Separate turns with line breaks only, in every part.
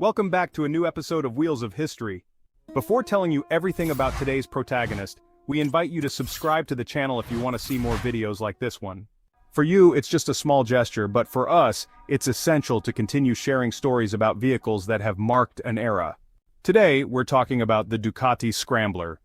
Welcome back to a new episode of Wheels of History. Before telling you everything about today's protagonist, we invite you to subscribe to the channel if you want to see more videos like this one. For you, it's just a small gesture, but for us, it's essential to continue sharing stories about vehicles that have marked an era. Today, we're talking about the Ducati Scrambler.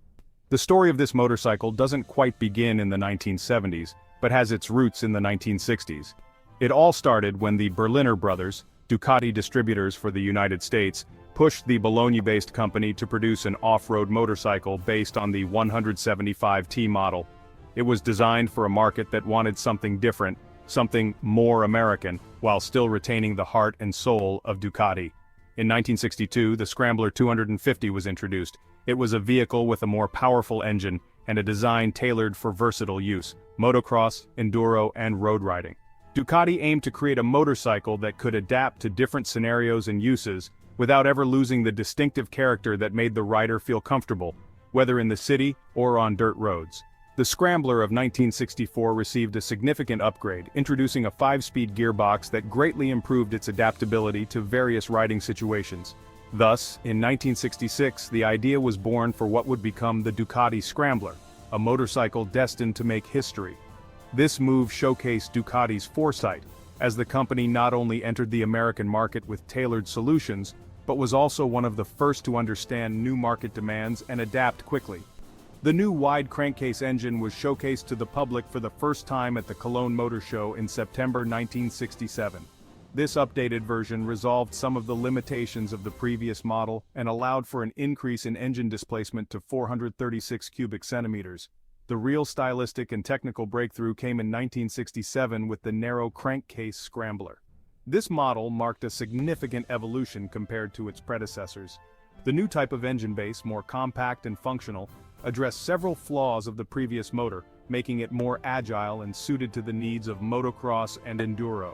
The story of this motorcycle doesn't quite begin in the 1970s, but has its roots in the 1960s. It all started when the Berliner brothers, Ducati distributors for the United States, pushed the Bologna-based company to produce an off-road motorcycle based on the 175T model. It was designed for a market that wanted something different, something more American, while still retaining the heart and soul of Ducati. In 1962, the Scrambler 250 was introduced. It was a vehicle with a more powerful engine and a design tailored for versatile use, motocross, enduro, and road riding. Ducati aimed to create a motorcycle that could adapt to different scenarios and uses, without ever losing the distinctive character that made the rider feel comfortable, whether in the city or on dirt roads. The Scrambler of 1964 received a significant upgrade, introducing a 5-speed gearbox that greatly improved its adaptability to various riding situations. Thus, in 1966, the idea was born for what would become the Ducati Scrambler, a motorcycle destined to make history. This move showcased Ducati's foresight, as the company not only entered the American market with tailored solutions, but was also one of the first to understand new market demands and adapt quickly. The new wide crankcase engine was showcased to the public for the first time at the Cologne Motor Show in September 1967. This updated version resolved some of the limitations of the previous model and allowed for an increase in engine displacement to 436 cubic centimeters. The real stylistic and technical breakthrough came in 1967 with the narrow crankcase Scrambler. This model marked a significant evolution compared to its predecessors. The new type of engine base, more compact and functional, addressed several flaws of the previous motor, making it more agile and suited to the needs of motocross and enduro.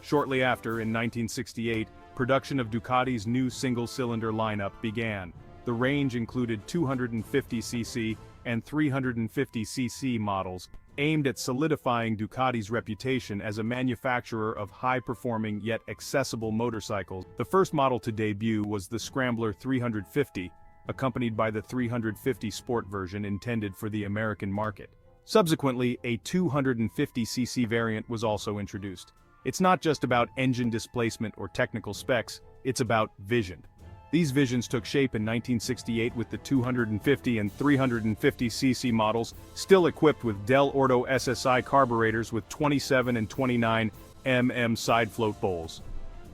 Shortly after, in 1968, production of Ducati's new single-cylinder lineup began. The range included 250cc and 350cc models, aimed at solidifying Ducati's reputation as a manufacturer of high-performing yet accessible motorcycles. The first model to debut was the Scrambler 350, accompanied by the 350 Sport version intended for the American market. Subsequently, a 250cc variant was also introduced. It's not just about engine displacement or technical specs, it's about vision. These visions took shape in 1968 with the 250 and 350cc models, still equipped with Del Orto SSI carburetors with 27 and 29 mm side float bowls.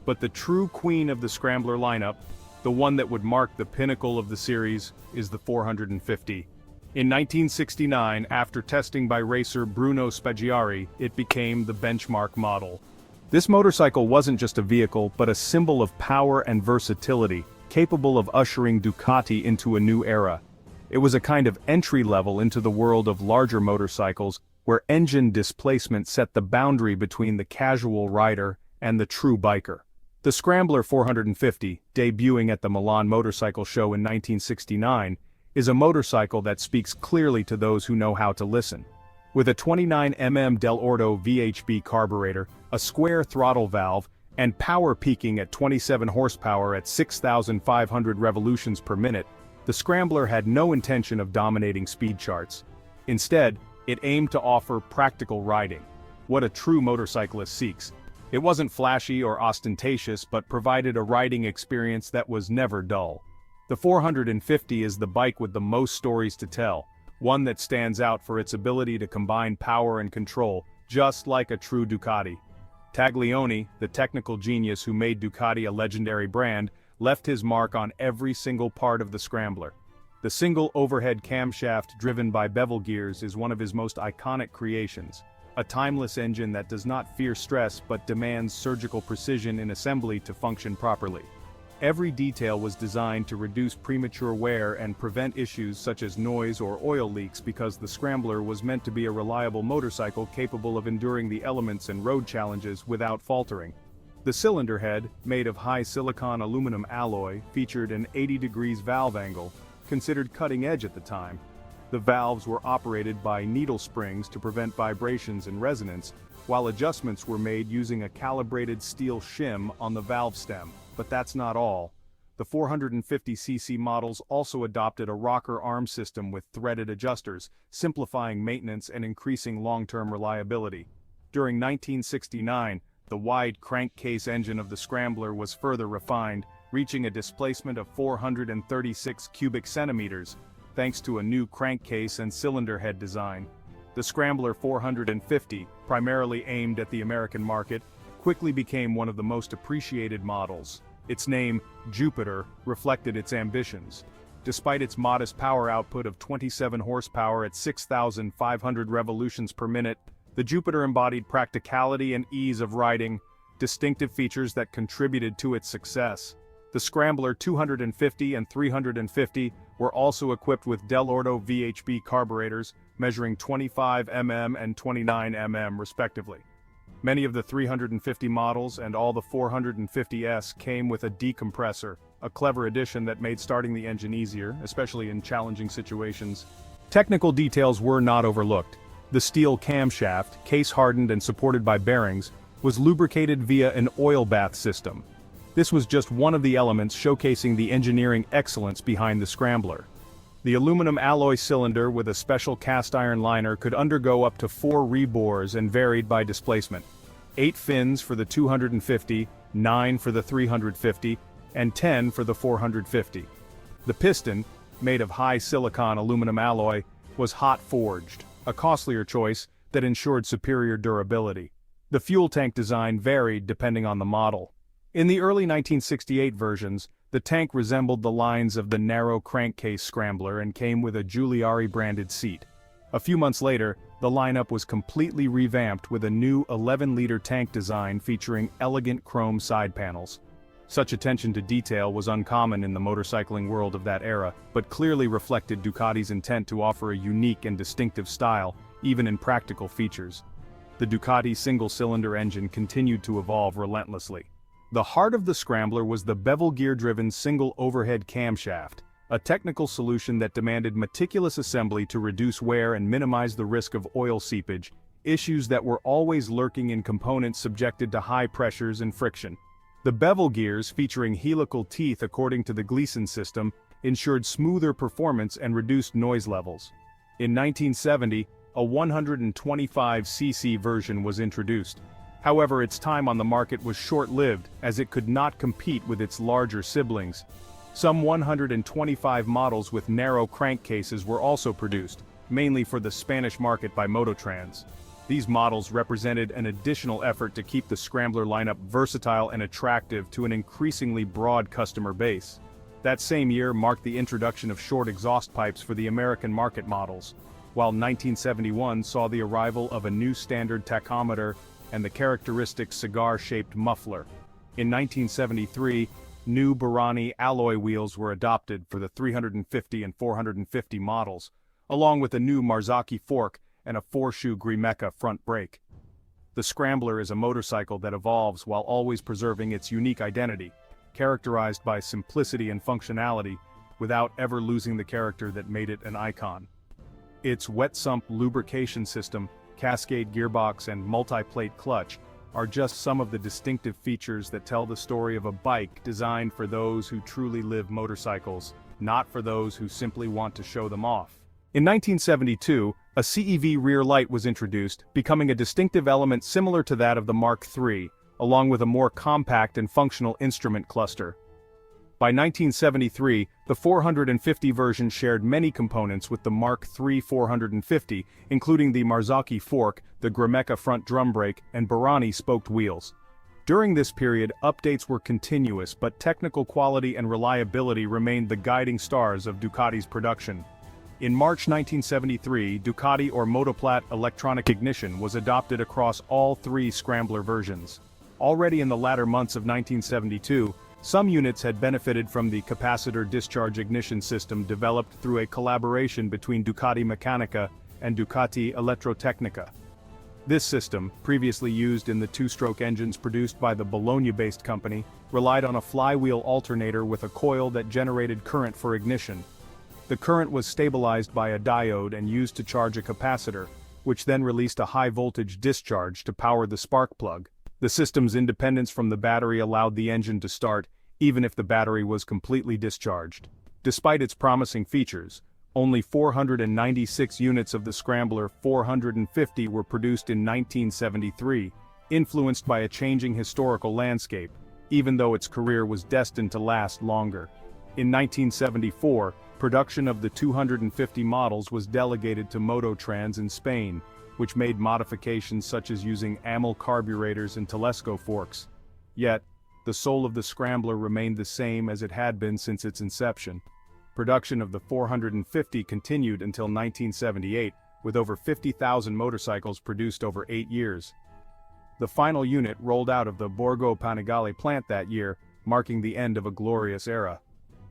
But the true queen of the Scrambler lineup, the one that would mark the pinnacle of the series, is the 450. In 1969, after testing by racer Bruno Spaggiari, it became the benchmark model. This motorcycle wasn't just a vehicle, but a symbol of power and versatility, capable of ushering Ducati into a new era. It was a kind of entry level into the world of larger motorcycles, where engine displacement set the boundary between the casual rider and the true biker. The Scrambler 450, debuting at the Milan Motorcycle Show in 1969, is a motorcycle that speaks clearly to those who know how to listen. With a 29 mm Del Orto VHB carburetor, a square throttle valve, and power peaking at 27 horsepower at 6,500 revolutions per minute, the Scrambler had no intention of dominating speed charts. Instead, it aimed to offer practical riding, what a true motorcyclist seeks. It wasn't flashy or ostentatious, but provided a riding experience that was never dull. The 450 is the bike with the most stories to tell, one that stands out for its ability to combine power and control, just like a true Ducati. Taglioni, the technical genius who made Ducati a legendary brand, left his mark on every single part of the Scrambler. The single overhead camshaft driven by bevel gears is one of his most iconic creations, a timeless engine that does not fear stress but demands surgical precision in assembly to function properly. Every detail was designed to reduce premature wear and prevent issues such as noise or oil leaks, because the Scrambler was meant to be a reliable motorcycle capable of enduring the elements and road challenges without faltering. The cylinder head, made of high silicon aluminum alloy, featured an 80 degrees valve angle, considered cutting edge at the time. The valves were operated by needle springs to prevent vibrations and resonance, while adjustments were made using a calibrated steel shim on the valve stem. But that's not all. The 450cc models also adopted a rocker arm system with threaded adjusters, simplifying maintenance and increasing long-term reliability. During 1969, the wide crankcase engine of the Scrambler was further refined, reaching a displacement of 436 cubic centimeters, thanks to a new crankcase and cylinder head design. The Scrambler 450, primarily aimed at the American market, quickly became one of the most appreciated models. Its name, Jupiter, reflected its ambitions. Despite its modest power output of 27 horsepower at 6,500 revolutions per minute, the Jupiter embodied practicality and ease of riding, distinctive features that contributed to its success. The Scrambler 250 and 350 were also equipped with Dell'Orto VHB carburetors, measuring 25 mm and 29 mm respectively. Many of the 350 models and all the 450s came with a decompressor, a clever addition that made starting the engine easier, especially in challenging situations. Technical details were not overlooked. The steel camshaft, case-hardened and supported by bearings, was lubricated via an oil bath system. This was just one of the elements showcasing the engineering excellence behind the Scrambler. The aluminum alloy cylinder with a special cast iron liner could undergo up to 4 rebores and varied by displacement. 8 fins for the 250, 9 for the 350, and 10 for the 450. The piston, made of high silicon aluminum alloy, was hot forged, a costlier choice that ensured superior durability. The fuel tank design varied depending on the model. In the early 1968 versions, the tank resembled the lines of the narrow crankcase Scrambler and came with a Giuliari-branded seat. A few months later, the lineup was completely revamped with a new 11-liter tank design featuring elegant chrome side panels. Such attention to detail was uncommon in the motorcycling world of that era, but clearly reflected Ducati's intent to offer a unique and distinctive style, even in practical features. The Ducati single-cylinder engine continued to evolve relentlessly. The heart of the Scrambler was the bevel gear-driven single overhead camshaft, a technical solution that demanded meticulous assembly to reduce wear and minimize the risk of oil seepage, issues that were always lurking in components subjected to high pressures and friction. The bevel gears, featuring helical teeth according to the Gleason system, ensured smoother performance and reduced noise levels. In 1970, a 125cc version was introduced. However, its time on the market was short-lived, as it could not compete with its larger siblings. Some 125 models with narrow crankcases were also produced, mainly for the Spanish market by Mototrans. These models represented an additional effort to keep the Scrambler lineup versatile and attractive to an increasingly broad customer base. That same year marked the introduction of short exhaust pipes for the American market models, while 1971 saw the arrival of a new standard tachometer and the characteristic cigar-shaped muffler. In 1973, new Barani alloy wheels were adopted for the 350 and 450 models, along with a new Marzocchi fork and a 4-shoe Grimeca front brake. The Scrambler is a motorcycle that evolves while always preserving its unique identity, characterized by simplicity and functionality, without ever losing the character that made it an icon. Its wet sump lubrication system, cascade gearbox and multi-plate clutch are just some of the distinctive features that tell the story of a bike designed for those who truly live motorcycles, not for those who simply want to show them off. In 1972, a CEV rear light was introduced, becoming a distinctive element similar to that of the Mark III, along with a more compact and functional instrument cluster. By 1973, the 450 version shared many components with the Mark III 450, including the Marzocchi fork, the Grimeca front drum brake, and Barani spoked wheels. During this period, updates were continuous, but technical quality and reliability remained the guiding stars of Ducati's production. In March 1973, Ducati or Motoplat electronic ignition was adopted across all 3 Scrambler versions. Already in the latter months of 1972, some units had benefited from the capacitor discharge ignition system developed through a collaboration between Ducati Meccanica and Ducati Elettrotecnica. This system, previously used in the 2-stroke engines produced by the Bologna-based company, relied on a flywheel alternator with a coil that generated current for ignition. The current was stabilized by a diode and used to charge a capacitor, which then released a high-voltage discharge to power the spark plug. The system's independence from the battery allowed the engine to start, even if the battery was completely discharged. Despite its promising features, only 496 units of the Scrambler 450 were produced in 1973, influenced by a changing historical landscape, even though its career was destined to last longer. In 1974, production of the 250 models was delegated to Mototrans in Spain, which made modifications such as using AML carburetors and telesco forks. Yet, the soul of the Scrambler remained the same as it had been since its inception. Production of the 450 continued until 1978, with over 50,000 motorcycles produced over 8 years. The final unit rolled out of the Borgo Panigale plant that year, marking the end of a glorious era.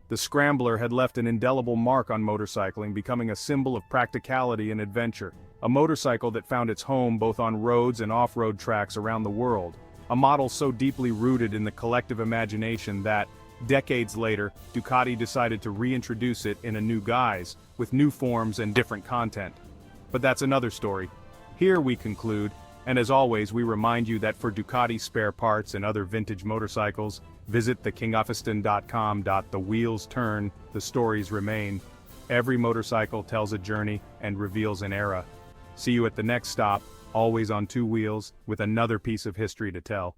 The Scrambler had left an indelible mark on motorcycling, becoming a symbol of practicality and adventure, a motorcycle that found its home both on roads and off-road tracks around the world, a model so deeply rooted in the collective imagination that, decades later, Ducati decided to reintroduce it in a new guise, with new forms and different content. But that's another story. Here we conclude, and as always we remind you that for Ducati spare parts and other vintage motorcycles, visit thekingofiston.com. The wheels turn, the stories remain. Every motorcycle tells a journey and reveals an era. See you at the next stop, always on two wheels, with another piece of history to tell.